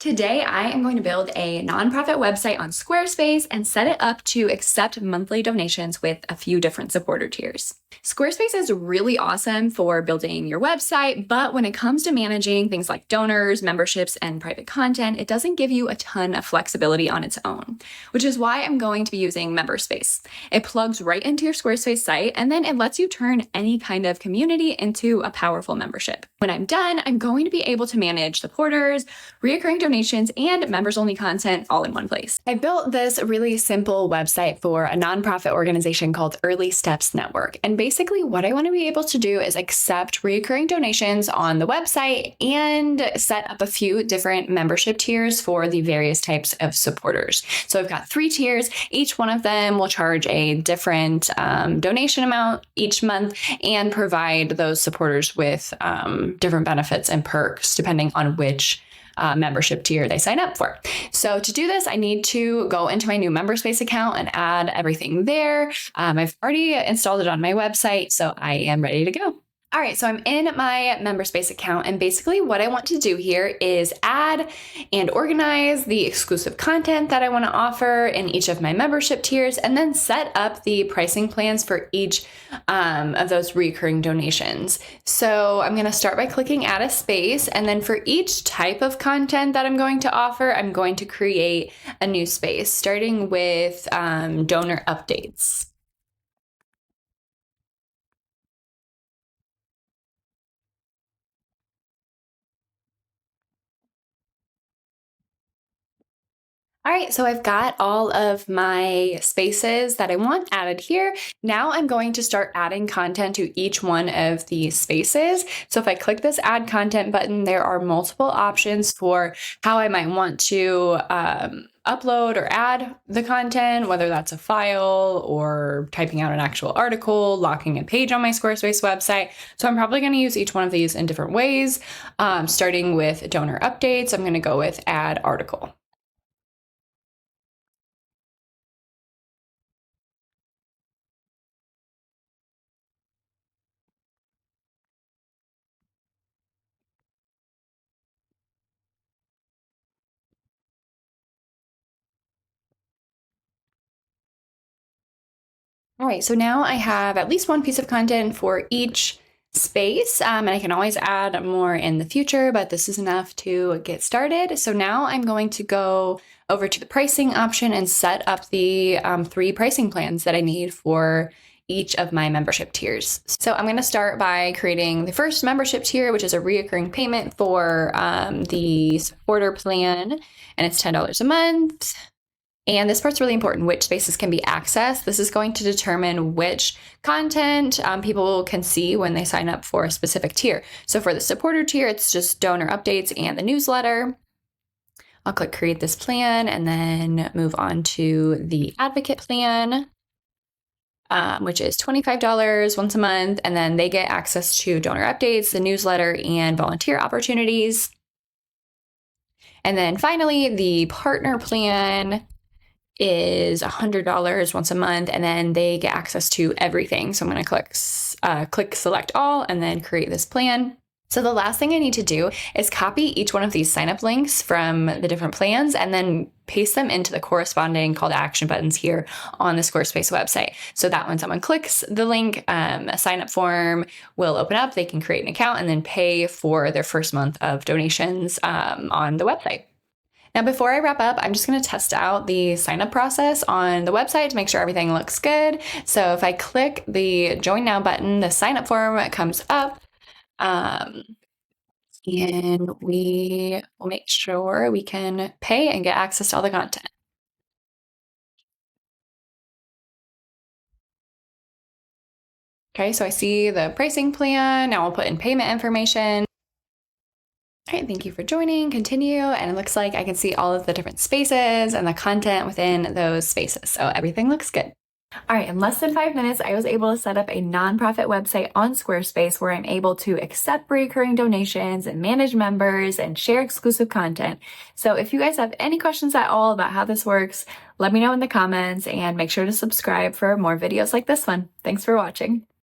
Today, I am going to build a nonprofit website on Squarespace and set it up to accept monthly donations with a few different supporter tiers. Squarespace is really awesome for building your website, but when it comes to managing things like donors, memberships, and private content, it doesn't give you a ton of flexibility on its own, which is why I'm going to be using Memberspace. It plugs right into your Squarespace site, and then it lets you turn any kind of community into a powerful membership. When I'm done, I'm going to be able to manage supporters, reoccurring donations, and members-only content all in one place. I built this really simple website for a nonprofit organization called Early Steps Network. And basically what I want to be able to do is accept reoccurring donations on the website and set up a few different membership tiers for the various types of supporters. So I've got 3 tiers. Each one of them will charge a different donation amount each month and provide those supporters with different benefits and perks depending on which membership tier they sign up for. So to do this, I need to go into my new Memberspace account and add everything there. I've already installed it on my website, so I am ready to go. All right, so I'm in my Memberspace account, and basically what I want to do here is add and organize the exclusive content that I want to offer in each of my membership tiers, and then set up the pricing plans for each of those recurring donations. So I'm going to start by clicking add a space, and then for each type of content that I'm going to offer, I'm going to create a new space, starting with donor updates. All right, so I've got all of my spaces that I want added here. Now I'm going to start adding content to each one of these spaces. So if I click this add content button, there are multiple options for how I might want to upload or add the content, whether that's a file or typing out an actual article, locking a page on my Squarespace website. So I'm probably going to use each one of these in different ways. Starting with donor updates, I'm going to go with add article. All right, so now I have at least one piece of content for each space, and I can always add more in the future, but this is enough to get started. So now I'm going to go over to the pricing option and set up the 3 pricing plans that I need for each of my membership tiers. So I'm going to start by creating the first membership tier, which is a reoccurring payment for the supporter plan, and it's $10 a month. And this part's really important, which spaces can be accessed. This is going to determine which content people can see when they sign up for a specific tier. So for the supporter tier, it's just donor updates and the newsletter. I'll click create this plan and then move on to the advocate plan, which is $25 once a month. And then they get access to donor updates, the newsletter, and volunteer opportunities. And then finally, the partner plan is $100 once a month, and then they get access to everything. So I'm going to click select all and then create this plan. So the last thing I need to do is copy each one of these sign up links from the different plans and then paste them into the corresponding call to action buttons here on the Squarespace website. So that when someone clicks the link, a sign up form will open up, they can create an account and then pay for their first month of donations on the website. Now, before I wrap up, I'm just going to test out the sign up process on the website to make sure everything looks good. So if I click the join now button, the sign up form comes up, and we will make sure we can pay and get access to all the content. Okay, so I see the pricing plan. Now I'll put in payment information. All right, thank you for joining, continue, and it looks like I can see all of the different spaces and the content within those spaces, so everything looks good. All right, in less than 5 minutes, I was able to set up a nonprofit website on Squarespace where I'm able to accept recurring donations and manage members and share exclusive content. So if you guys have any questions at all about how this works, let me know in the comments and make sure to subscribe for more videos like this one. Thanks for watching.